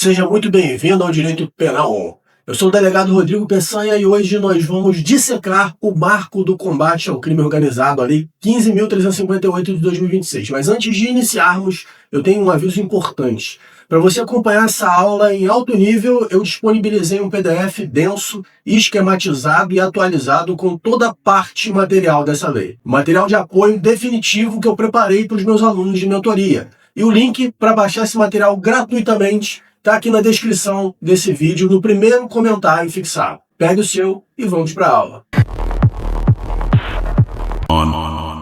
Seja muito bem-vindo ao Direito Penal. Eu sou o delegado Rodrigo Peçanha e hoje nós vamos dissecar o marco do combate ao crime organizado, a Lei 15.358 de 2026. Mas antes de iniciarmos, eu tenho um aviso importante. Para você acompanhar essa aula em alto nível, eu disponibilizei um PDF denso, esquematizado e atualizado com toda a parte material dessa lei. Material de apoio definitivo que eu preparei para os meus alunos de mentoria. E o link para baixar esse material gratuitamente está aqui na descrição desse vídeo, no primeiro comentário fixado. Pegue o seu e vamos para a aula.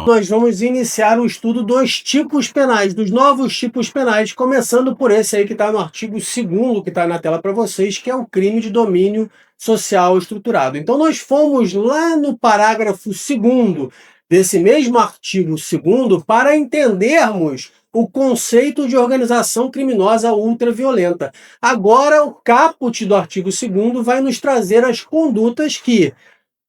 Nós vamos iniciar o estudo dos tipos penais, dos novos tipos penais, começando por esse aí que está no artigo 2º, que está na tela para vocês, que é o crime de domínio social estruturado. Então nós fomos lá no parágrafo 2º desse mesmo artigo 2º para entendermos o conceito de organização criminosa ultraviolenta. Agora, o caput do artigo 2º vai nos trazer as condutas que,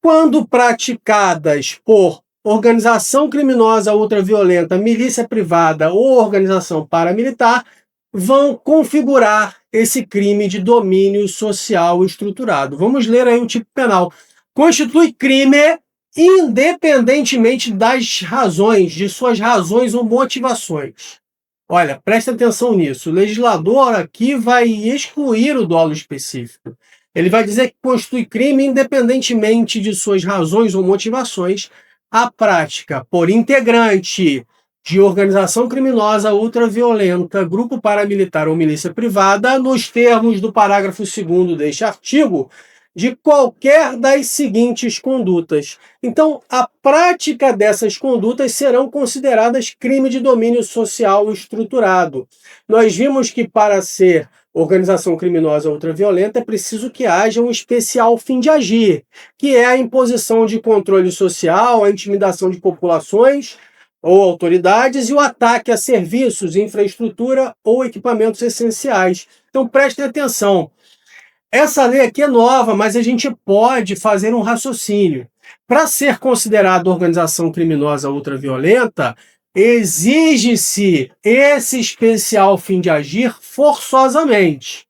quando praticadas por organização criminosa ultraviolenta, milícia privada ou organização paramilitar, vão configurar esse crime de domínio social estruturado. Vamos ler aí o tipo penal. Constitui crime independentemente das razões, de suas razões ou motivações. Olha, presta atenção nisso. O legislador aqui vai excluir o dolo específico. Ele vai dizer que constitui crime independentemente de suas razões ou motivações a prática por integrante de organização criminosa ultraviolenta, grupo paramilitar ou milícia privada, nos termos do parágrafo 2º deste artigo, de qualquer das seguintes condutas. Então, a prática dessas condutas serão consideradas crime de domínio social estruturado. Nós vimos que para ser organização criminosa ultraviolenta é preciso que haja um especial fim de agir, que é a imposição de controle social, a intimidação de populações ou autoridades e o ataque a serviços, infraestrutura ou equipamentos essenciais. Então, prestem atenção. Essa lei aqui é nova, mas a gente pode fazer um raciocínio. Para ser considerado organização criminosa ultraviolenta, exige-se esse especial fim de agir forçosamente.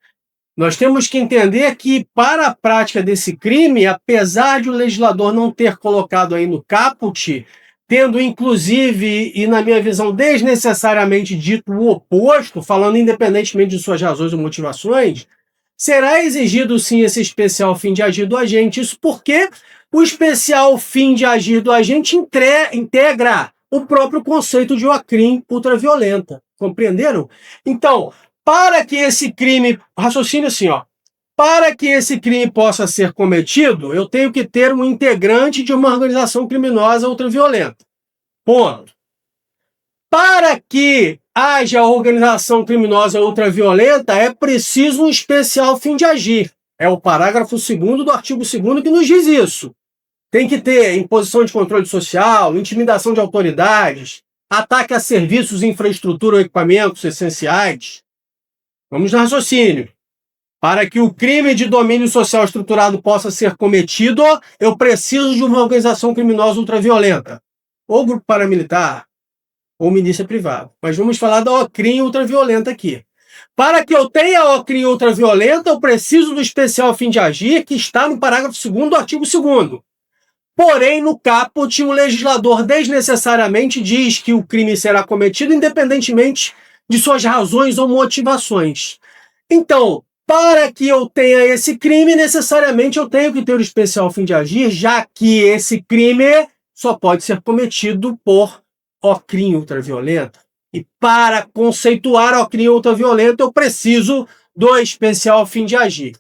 Nós temos que entender que, para a prática desse crime, apesar de o legislador não ter colocado aí no caput, tendo inclusive, e na minha visão, desnecessariamente dito o oposto, falando independentemente de suas razões ou motivações, será exigido sim esse especial fim de agir do agente. Isso porque o especial fim de agir do agente integra o próprio conceito de uma crime ultraviolenta. Compreenderam? Então, para que esse crime, raciocínio assim, para que esse crime possa ser cometido, eu tenho que ter um integrante de uma organização criminosa ultraviolenta. Ponto. Para que haja organização criminosa ultraviolenta, é preciso um especial fim de agir. É o parágrafo 2º do artigo 2º que nos diz isso. Tem que ter imposição de controle social, intimidação de autoridades, ataque a serviços, infraestrutura ou equipamentos essenciais. Vamos no raciocínio. Para que o crime de domínio social estruturado possa ser cometido, eu preciso de uma organização criminosa ultraviolenta, ou grupo paramilitar, ou milícia privada. Mas vamos falar da OCRIM ultraviolenta aqui. Para que eu tenha a OCRIM ultraviolenta, eu preciso do especial fim de agir, que está no parágrafo 2º do artigo 2º. Porém, no caput, o legislador desnecessariamente diz que o crime será cometido independentemente de suas razões ou motivações. Então, para que eu tenha esse crime, necessariamente eu tenho que ter o especial fim de agir, já que esse crime só pode ser cometido por OCRIM ultraviolenta. E para conceituar OCRIM ultraviolenta, eu preciso do especial fim de agir.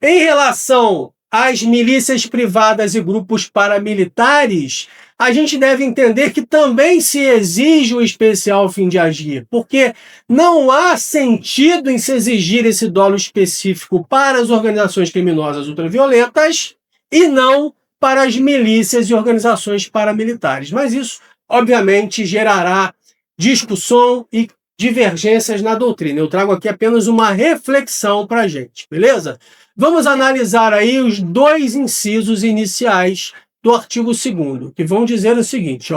Em relação às milícias privadas e grupos paramilitares, a gente deve entender que também se exige o especial fim de agir, porque não há sentido em se exigir esse dolo específico para as organizações criminosas ultraviolentas e não para as milícias e organizações paramilitares. Mas isso, obviamente, gerará discussão e divergências na doutrina. Eu trago aqui apenas uma reflexão para a gente, beleza? Vamos analisar aí os dois incisos iniciais do artigo 2º, que vão dizer o seguinte,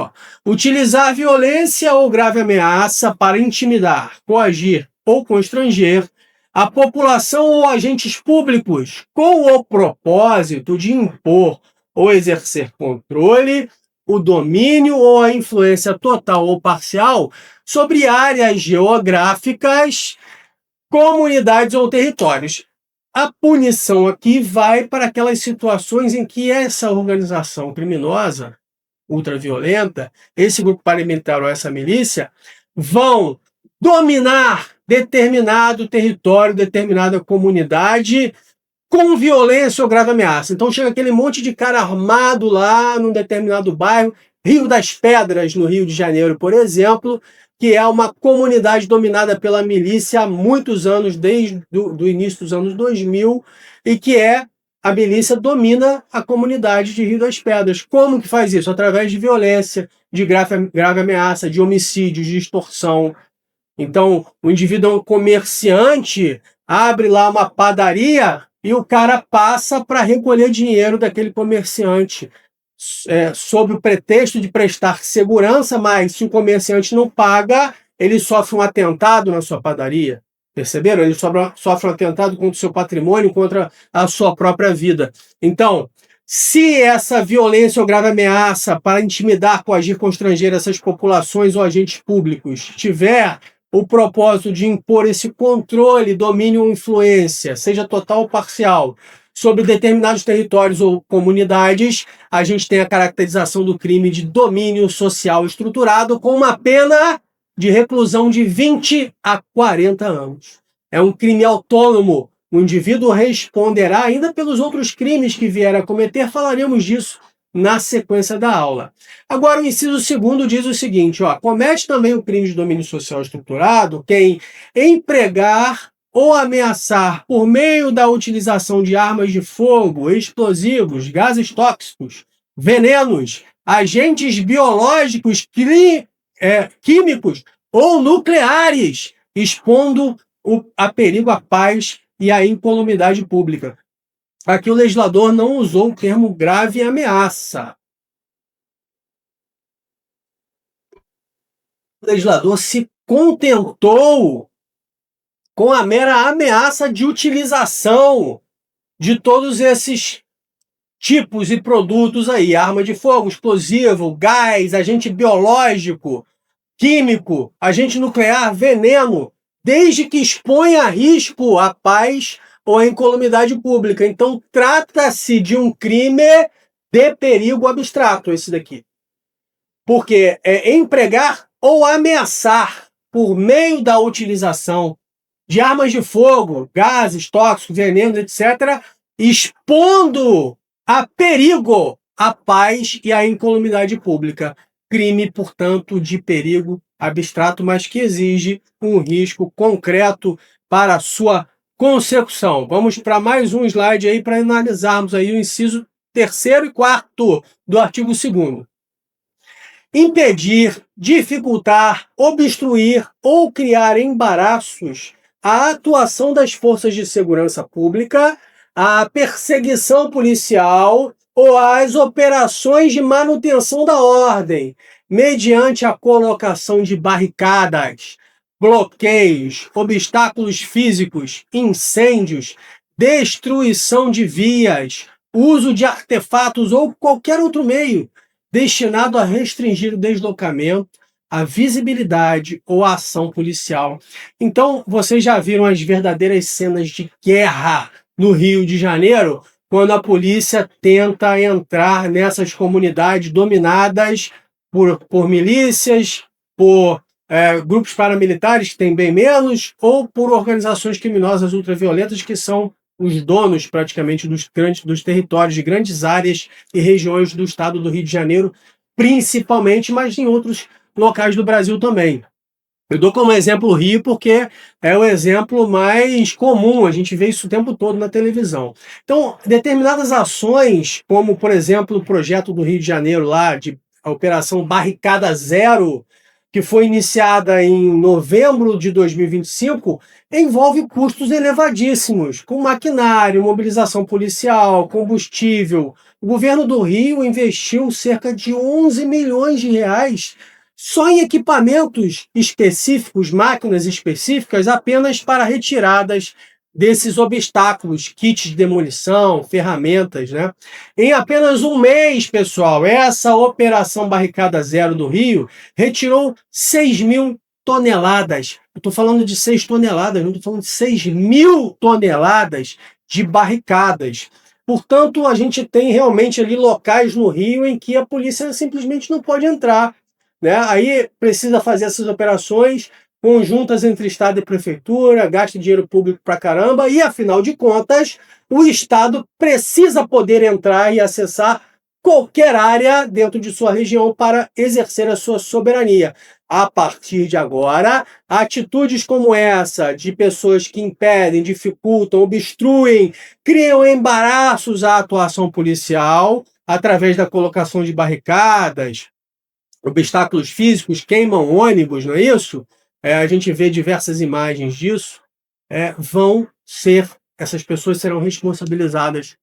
utilizar violência ou grave ameaça para intimidar, coagir ou constranger a população ou agentes públicos com o propósito de impor ou exercer controle, o domínio ou a influência total ou parcial sobre áreas geográficas, comunidades ou territórios. A punição aqui vai para aquelas situações em que essa organização criminosa, ultraviolenta, esse grupo paramilitar ou essa milícia, vão dominar determinado território, determinada comunidade, com violência ou grave ameaça. Então chega aquele monte de cara armado lá num determinado bairro, Rio das Pedras, no Rio de Janeiro, por exemplo, que é uma comunidade dominada pela milícia há muitos anos, desde do início dos anos 2000, e que a milícia domina a comunidade de Rio das Pedras. Como que faz isso? Através de violência, de grave ameaça, de homicídios, de extorsão. Então, o indivíduo é um comerciante, abre lá uma padaria e o cara passa para recolher dinheiro daquele comerciante, sob o pretexto de prestar segurança, mas se o comerciante não paga, ele sofre um atentado na sua padaria. Perceberam? Ele sofre um atentado contra o seu patrimônio, contra a sua própria vida. Então, se essa violência ou grave ameaça para intimidar, coagir, constranger essas populações ou agentes públicos tiver o propósito de impor esse controle, domínio ou influência, seja total ou parcial, sobre determinados territórios ou comunidades, a gente tem a caracterização do crime de domínio social estruturado com uma pena de reclusão de 20 a 40 anos. É um crime autônomo. O indivíduo responderá ainda pelos outros crimes que vier a cometer. Falaremos disso na sequência da aula. Agora, o inciso 2º diz o seguinte, comete também o crime de domínio social estruturado quem empregar ou ameaçar por meio da utilização de armas de fogo, explosivos, gases tóxicos, venenos, agentes biológicos, químicos ou nucleares, expondo a perigo à paz e à incolumidade pública. Aqui o legislador não usou o termo grave ameaça. O legislador se contentou com a mera ameaça de utilização de todos esses tipos e produtos aí, arma de fogo, explosivo, gás, agente biológico, químico, agente nuclear, veneno, desde que exponha a risco à paz ou à incolumidade pública. Então, trata-se de um crime de perigo abstrato, esse daqui. Porque é empregar ou ameaçar por meio da utilização de armas de fogo, gases tóxicos, venenos, etc., expondo a perigo a paz e a incolumidade pública. Crime, portanto, de perigo abstrato, mas que exige um risco concreto para a sua consecução. Vamos para mais um slide aí para analisarmos aí o inciso 3º e 4º do artigo 2º. Impedir, dificultar, obstruir ou criar embaraços à atuação das forças de segurança pública, à perseguição policial ou às operações de manutenção da ordem, mediante a colocação de barricadas, bloqueios, obstáculos físicos, incêndios, destruição de vias, uso de artefatos ou qualquer outro meio destinado a restringir o deslocamento, a visibilidade ou a ação policial. Então, vocês já viram as verdadeiras cenas de guerra no Rio de Janeiro, quando a polícia tenta entrar nessas comunidades dominadas por milícias, por grupos paramilitares, que têm bem menos, ou por organizações criminosas ultraviolentas, que são os donos, praticamente, dos territórios, de grandes áreas e regiões do estado do Rio de Janeiro, principalmente, mas em outros locais do Brasil também. Eu dou como exemplo o Rio porque é o exemplo mais comum, a gente vê isso o tempo todo na televisão. Então, determinadas ações, como, por exemplo, o projeto do Rio de Janeiro, lá, a Operação Barricada Zero, que foi iniciada em novembro de 2025, envolve custos elevadíssimos, com maquinário, mobilização policial, combustível. O governo do Rio investiu cerca de 11 milhões de reais só em equipamentos específicos, máquinas específicas, apenas para retiradas desses obstáculos, kits de demolição, ferramentas, né? Em apenas um mês, pessoal, essa Operação Barricada Zero do Rio retirou 6.000 toneladas. Eu estou falando de 6 toneladas, não estou falando de 6.000 toneladas de barricadas. Portanto, a gente tem realmente ali locais no Rio em que a polícia simplesmente não pode entrar, né? Aí precisa fazer essas operações conjuntas entre Estado e Prefeitura, gasta dinheiro público pra caramba, e afinal de contas, o Estado precisa poder entrar e acessar qualquer área dentro de sua região para exercer a sua soberania. A partir de agora, atitudes como essa de pessoas que impedem, dificultam, obstruem, criam embaraços à atuação policial através da colocação de barricadas, obstáculos físicos, queimam ônibus, não é isso? A gente vê diversas imagens disso. Essas pessoas serão responsabilizadas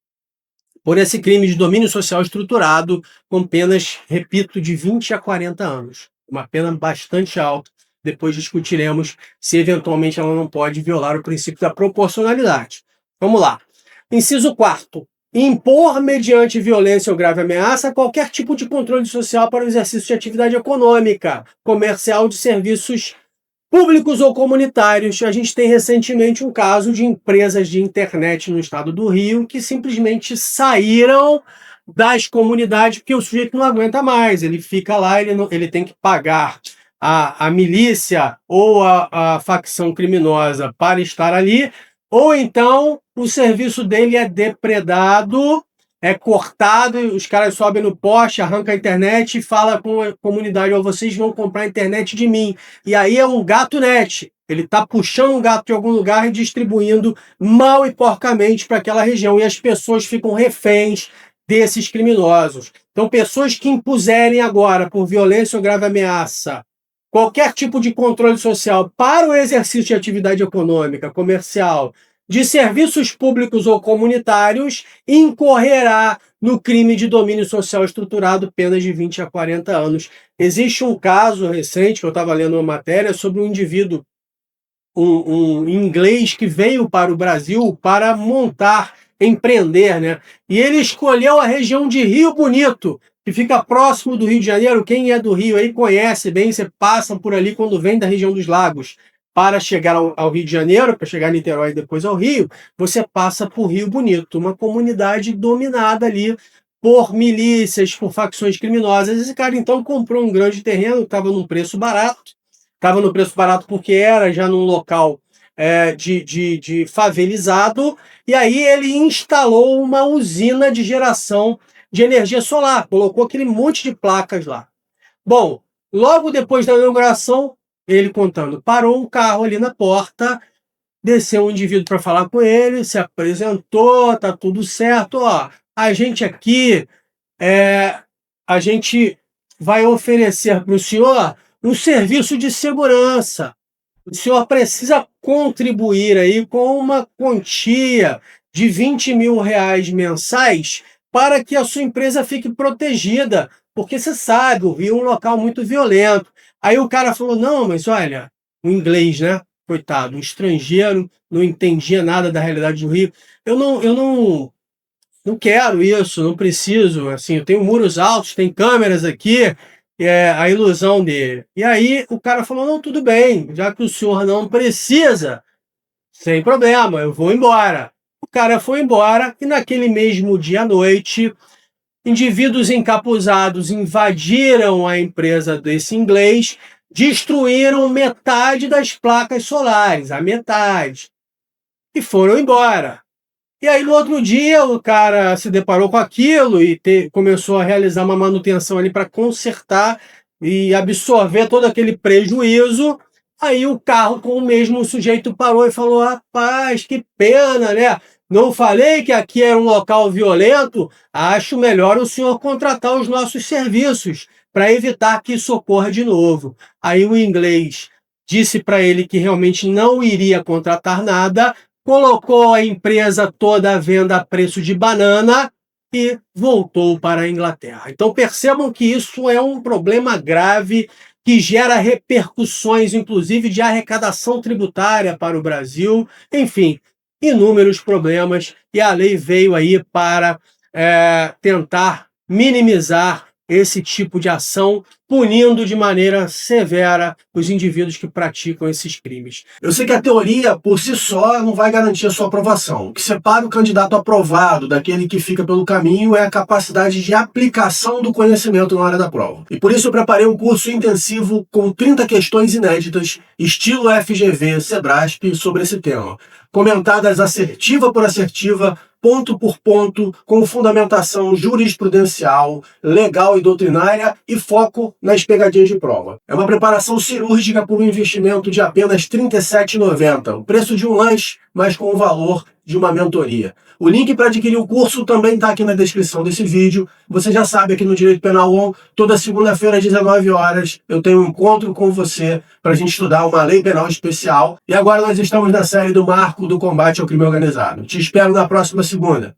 por esse crime de domínio social estruturado, com penas, repito, de 20 a 40 anos. Uma pena bastante alta. Depois discutiremos se eventualmente ela não pode violar o princípio da proporcionalidade. Vamos lá. Inciso 4º. Impor, mediante violência ou grave ameaça, qualquer tipo de controle social para o exercício de atividade econômica, comercial, de serviços públicos ou comunitários. A gente tem recentemente um caso de empresas de internet no estado do Rio que simplesmente saíram das comunidades porque o sujeito não aguenta mais. Ele fica lá, ele tem que pagar a milícia ou a facção criminosa para estar ali, ou então o serviço dele é depredado, é cortado, os caras sobem no poste, arrancam a internet e falam com a comunidade: "Ó, vocês vão comprar a internet de mim". E aí é um gato net. Ele está puxando um gato de algum lugar e distribuindo mal e porcamente para aquela região. E as pessoas ficam reféns desses criminosos. Então, pessoas que impuserem agora, por violência ou grave ameaça, qualquer tipo de controle social para o exercício de atividade econômica, comercial, de serviços públicos ou comunitários, incorrerá no crime de domínio social estruturado, penas de 20 a 40 anos. Existe um caso recente, que eu estava lendo uma matéria, sobre um indivíduo, um inglês que veio para o Brasil para empreender, né? E ele escolheu a região de Rio Bonito, que fica próximo do Rio de Janeiro. Quem é do Rio aí conhece bem, você passa por ali quando vem da região dos lagos para chegar ao Rio de Janeiro, para chegar a Niterói e depois ao Rio, você passa por Rio Bonito, uma comunidade dominada ali por milícias, por facções criminosas. Esse cara então comprou um grande terreno, estava num preço barato, porque era já num local de favelizado, e aí ele instalou uma usina de geração de energia solar, colocou aquele monte de placas lá. Bom, logo depois da inauguração, ele contando, parou um carro ali na porta, desceu um indivíduo para falar com ele, se apresentou, tá tudo certo, ó, a gente aqui, a gente vai oferecer para o senhor um serviço de segurança. O senhor precisa contribuir aí com uma quantia de 20 mil reais mensais para que a sua empresa fique protegida, porque você sabe, o Rio é um local muito violento. Aí o cara falou: não, mas olha, o inglês, né? Coitado, um estrangeiro, não entendia nada da realidade do Rio. Eu não quero isso, não preciso. Assim, eu tenho muros altos, tem câmeras aqui, a ilusão dele. E aí o cara falou: não, tudo bem, já que o senhor não precisa, sem problema, eu vou embora. O cara foi embora e naquele mesmo dia à noite, indivíduos encapuzados invadiram a empresa desse inglês, destruíram metade das placas solares, a metade, e foram embora. E aí, no outro dia, o cara se deparou com aquilo e começou a realizar uma manutenção ali para consertar e absorver todo aquele prejuízo. Aí o carro com o mesmo sujeito parou e falou: rapaz, que pena, né? Não falei que aqui era um local violento? Acho melhor o senhor contratar os nossos serviços para evitar que isso ocorra de novo. Aí o inglês disse para ele que realmente não iria contratar nada, colocou a empresa toda à venda a preço de banana e voltou para a Inglaterra. Então percebam que isso é um problema grave que gera repercussões, inclusive de arrecadação tributária para o Brasil, enfim, inúmeros problemas, e a lei veio aí para tentar minimizar esse tipo de ação, punindo de maneira severa os indivíduos que praticam esses crimes. Eu sei que a teoria, por si só, não vai garantir a sua aprovação. O que separa o candidato aprovado daquele que fica pelo caminho é a capacidade de aplicação do conhecimento na hora da prova. E por isso eu preparei um curso intensivo com 30 questões inéditas, estilo FGV, Sebrasp, sobre esse tema, comentadas assertiva por assertiva, ponto por ponto, com fundamentação jurisprudencial, legal e doutrinária e foco nas pegadinhas de prova. É uma preparação cirúrgica por um investimento de apenas R$ 37,90, o preço de um lanche, mas com o valor de uma mentoria. O link para adquirir o curso também está aqui na descrição desse vídeo. Você já sabe, aqui no Direito Penal On, toda segunda-feira às 19 horas, eu tenho um encontro com você para a gente estudar uma lei penal especial. E agora nós estamos na série do Marco do Combate ao Crime Organizado. Te espero na próxima segunda.